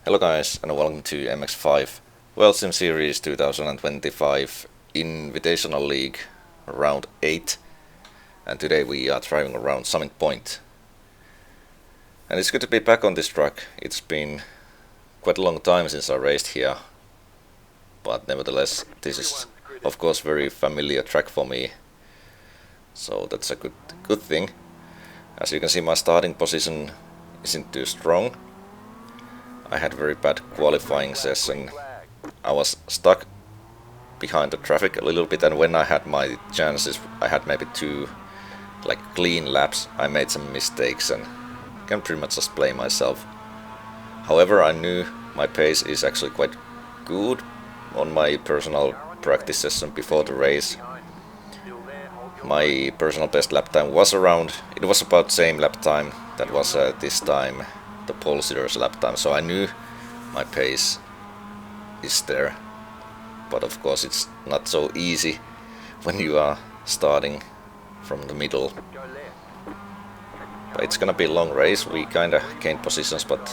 Hello guys and welcome to MX5 World Sim Series 2025 Invitational League round 8, and today we are driving around Summit Point. And it's good to be back on this track. It's been quite a long time since I raced here, but nevertheless this is of course very familiar track for me, so that's a good thing. As you can see, my starting position isn't too strong. I had a very bad qualifying session. I was stuck behind the traffic a little bit, and when I had my chances, I had maybe two clean laps. I made some mistakes and can pretty much just blame myself. However, I knew my pace is actually quite good on my personal practice session before the race. My personal best lap time was it was about the same lap time that was this time the pole sitter's lap time, so I knew my pace is there. But of course it's not so easy when you are starting from the middle. But it's gonna be a long race. We kinda gained positions, but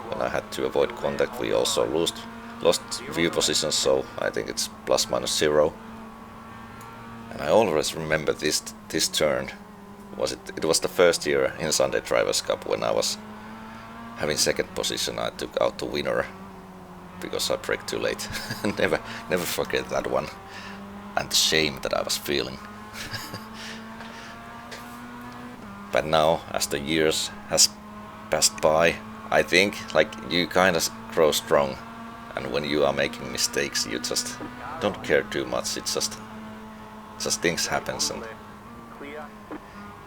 when I had to avoid contact we also lost view positions, so I think it's plus minus 0. And I always remember this turn. It was the first year in Sunday Drivers' Cup when I was having second position. I took out the winner because I braked too late. never forget that one, and the shame that I was feeling. But now, as the years has passed by, I think you kind of grow strong, and when you are making mistakes you just don't care too much. It's just things happens and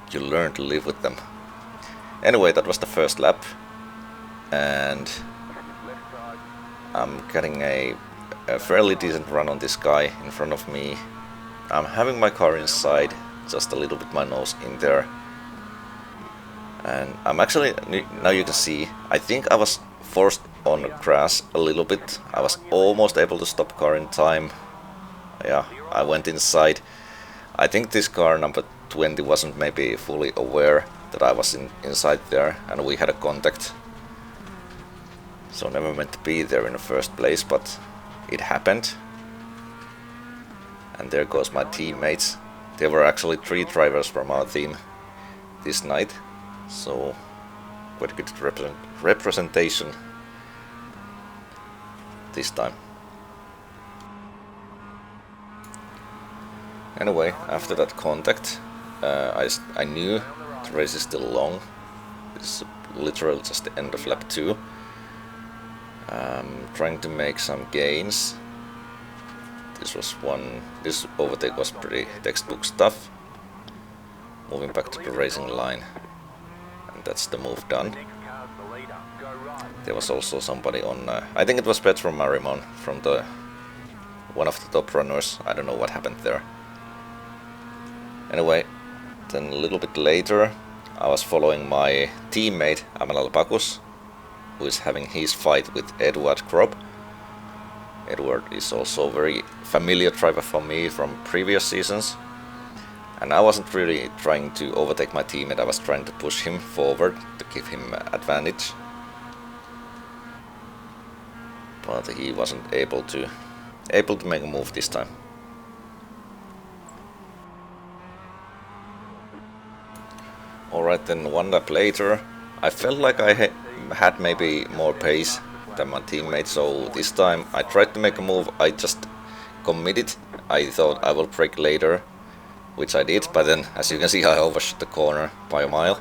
you learn to live with them. Anyway, that was the first lap, and I'm getting a fairly decent run on this guy in front of me. I'm having my car inside, just a little bit my nose in there, and I'm actually, now you can see, I think I was forced on the grass a little bit. I was almost able to stop car in time. Yeah, I went inside. I think this car number 20 wasn't maybe fully aware that I was inside there, and we had a contact. So never meant to be there in the first place, but it happened. And there goes my teammates. There were actually 3 drivers from our team this night, so quite good representation this time. Anyway, after that contact, I knew the race is still long. This is literally just the end of lap 2. Trying to make some gains. This overtake was pretty textbook stuff. Moving back to the racing line, and that's the move done. There was also somebody on, I think it was Petro Marimon from one of the top runners. I don't know what happened there. Anyway, then a little bit later I was following my teammate Amanal Bakus, who is having his fight with Edward Kropp. Edward is also a very familiar driver for me from previous seasons, and I wasn't really trying to overtake my teammate. I was trying to push him forward to give him advantage, but he wasn't able to make a move this time. Alright, then one lap later, I felt like I had maybe more pace than my teammate, so this time I tried to make a move. I just committed. I thought I will brake later, which I did, but then as you can see I overshot the corner by a mile.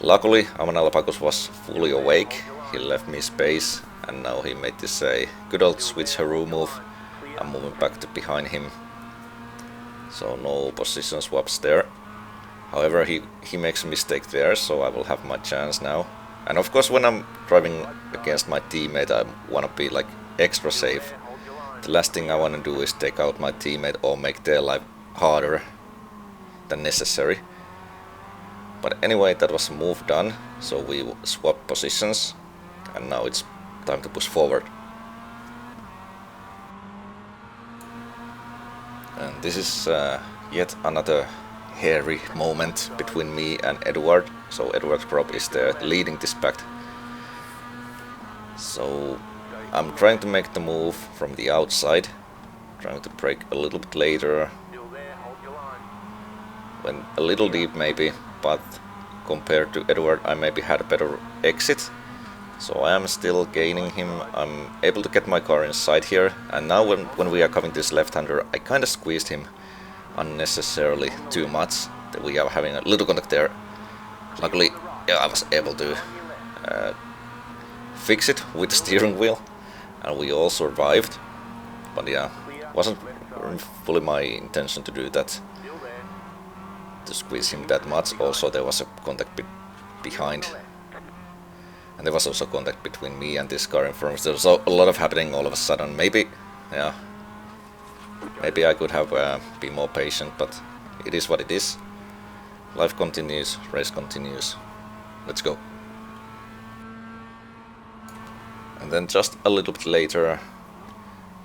Luckily Amanal Bakus was fully awake. He left me space, and now he made this good old switcheroo move. I'm moving back to behind him, so no position swaps there. However, he makes a mistake there, so I will have my chance now. And of course, when I'm driving against my teammate, I want to be extra safe. The last thing I want to do is take out my teammate or make their life harder than necessary. But anyway, that was a move done, so we swapped positions, and now it's time to push forward. And this is yet another hairy moment between me and Edward. So Edward Kropp is there leading this pack. So I'm trying to make the move from the outside, trying to brake a little bit later, went a little deep maybe, but compared to Edward I maybe had a better exit. So I am still gaining him. I'm able to get my car inside here, and now when we are coming to this left-hander, I kind of squeezed him unnecessarily too much. That we are having a little contact there. Luckily, yeah, I was able to fix it with the steering wheel, and we all survived. But yeah, wasn't fully my intention to do that, to squeeze him that much. Also, there was a contact behind. And there was also contact between me and this car in front. There was a lot of happening all of a sudden. Maybe, yeah, maybe I could have been more patient, but it is what it is. Life continues, race continues. Let's go. And then just a little bit later,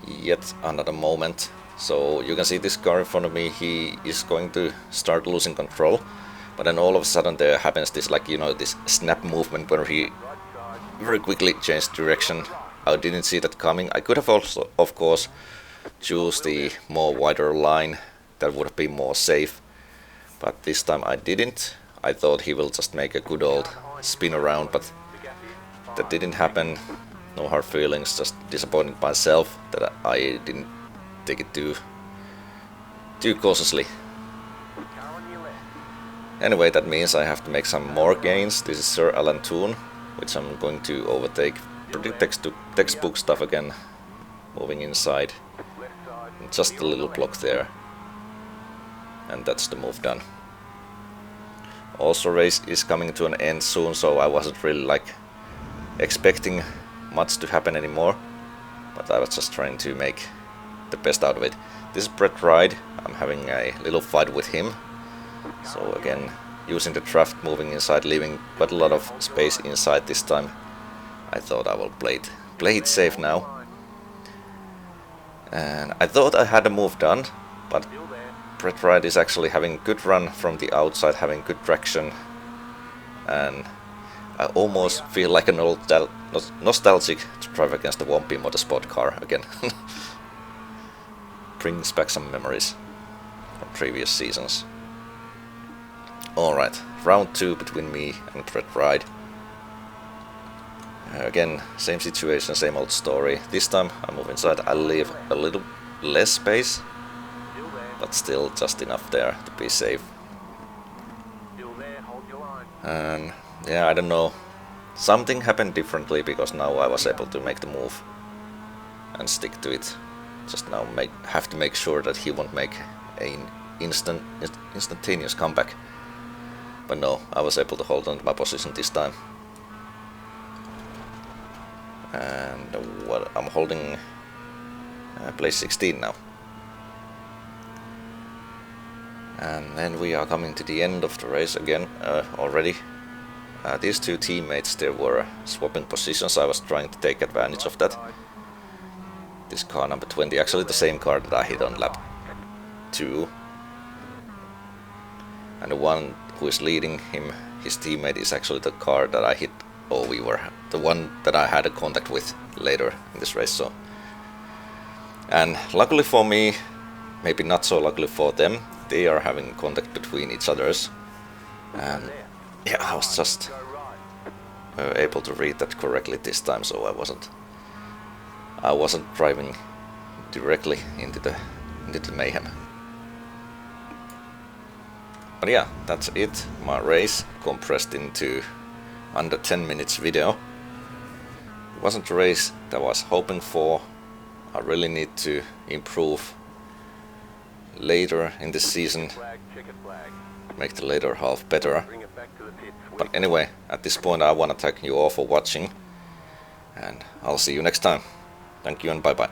yet another moment. So you can see this car in front of me, he is going to start losing control. But then all of a sudden there happens this, like, you know, this snap movement where he very quickly changed direction. I didn't see that coming. I could have also, of course, choose the more wider line. That would have been more safe. But this time I didn't. I thought he will just make a good old spin around, but that didn't happen. No hard feelings, just disappointed myself that I didn't take it too cautiously. Anyway, that means I have to make some more gains. This is Sir Alan Toon, which I'm going to overtake. Pretty textbook stuff again. Moving inside. And just a little block there. And that's the move done. Also, race is coming to an end soon, so I wasn't really like expecting much to happen anymore. But I was just trying to make the best out of it. This is Brett Ride. I'm having a little fight with him. So again, using the draft, moving inside, leaving quite a lot of space inside this time. I thought I will play it safe now. And I thought I had a move done, but Brett Ride is actually having good run from the outside, having good traction. And I almost feel like an old nostalgic to drive against the Wompy Motorsport car again. Brings back some memories from previous seasons. Alright, round 2 between me and Brett Ride. Again, same situation, same old story. This time I move inside, I leave a little less space, but still just enough there to be safe. And yeah, I don't know, something happened differently because now I was able to make the move and stick to it. Just now have to make sure that he won't make an instantaneous comeback. But no, I was able to hold on to my position this time. And what I'm holding place 16 now. And then we are coming to the end of the race again already. These two teammates, they were swapping positions. I was trying to take advantage of that. This car number 20, actually the same car that I hit on lap 2. And the one who is leading him, his teammate, is actually the car that I hit, or we were the one that I had a contact with later in this race. So, and luckily for me, maybe not so luckily for them, they are having contact between each others. And yeah, I was just able to read that correctly this time, so I wasn't driving directly into the mayhem. But yeah, that's it. My race compressed into under 10 minutes video. It wasn't the race that I was hoping for. I really need to improve later in this season, make the later half better. But anyway, at this point I want to thank you all for watching, and I'll see you next time. Thank you and bye bye.